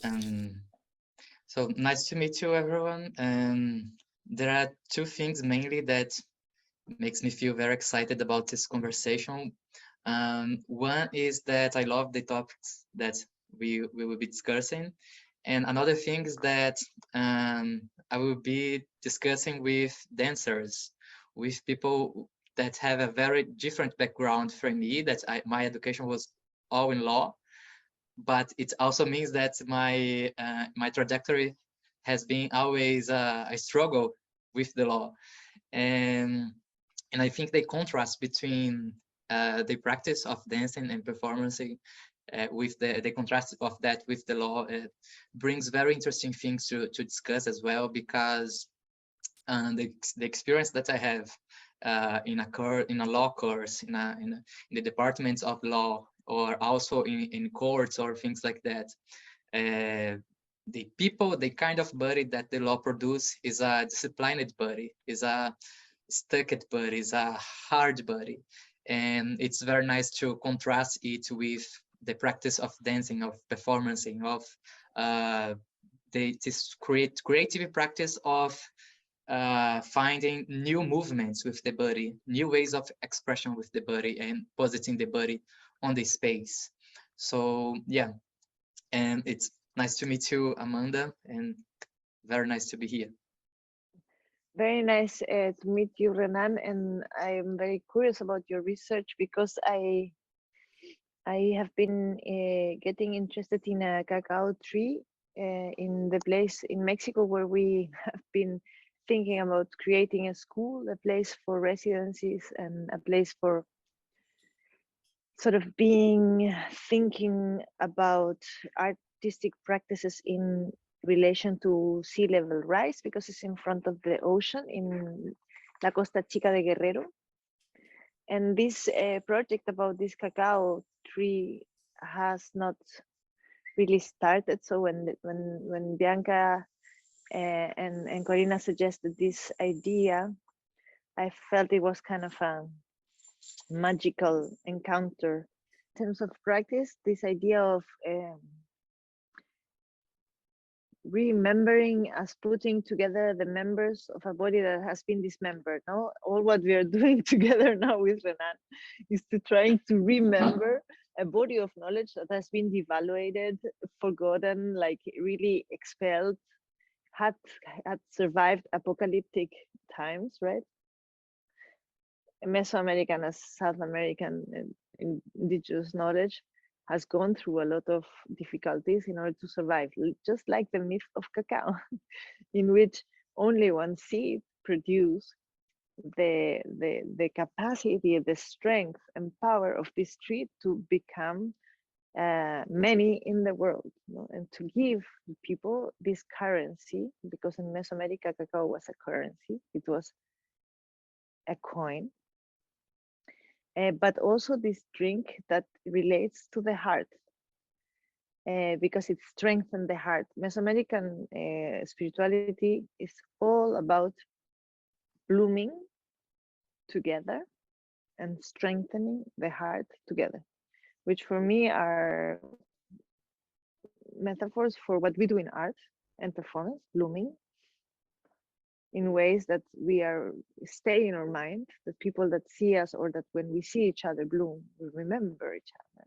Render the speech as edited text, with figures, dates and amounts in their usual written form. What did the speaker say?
Um, so nice to meet you, everyone. There are two things mainly that makes me feel very excited about this conversation. One is that I love the topics that we will be discussing. And another thing is that I will be discussing with dancers, with people that have a very different background from me, that my education was all in law, but it also means that my trajectory has been always a struggle with the law. And and I think the contrast between the practice of dancing and performing with the contrast of that with the law brings very interesting things to discuss as well, because the experience that I have in a law course in the departments of law, or also in courts or things like that, the kind of body that the law produce is a disciplined body, is a stucked body, is a hard body. And it's very nice to contrast it with the practice of dancing, of performing, of this creative practice of finding new movements with the body, new ways of expression with the body, and positing the body on the space. So yeah, and it's nice to meet you, Amanda, and very nice to be here. Very nice to meet you, Renan, and I'm very curious about your research because I have been getting interested in a cacao tree in the place in Mexico where we have been thinking about creating a school, a place for residencies, and a place for sort of thinking about artistic practices in relation to sea level rise, because it's in front of the ocean in La Costa Chica de Guerrero. And this project about this cacao tree has not really started. So when Bianca and Korina suggested this idea, I felt it was kind of a magical encounter. In terms of practice, this idea of remembering as putting together the members of a body that has been dismembered. No, all what we are doing together now with Renan is to trying to remember a body of knowledge that has been devaluated, forgotten, like really expelled, had survived apocalyptic times, right? Mesoamerican as South American indigenous knowledge has gone through a lot of difficulties in order to survive, just like the myth of cacao, in which only one seed produced the capacity, the strength and power of this tree to become many in the world, you know, and to give people this currency, because in Mesoamerica, cacao was a currency, it was a coin, but also this drink that relates to the heart, because it strengthens the heart. Mesoamerican spirituality is all about blooming together and strengthening the heart together, which for me are metaphors for what we do in art and performance, blooming in ways that we are stay in our mind, that people that see us or that when we see each other bloom, we remember each other.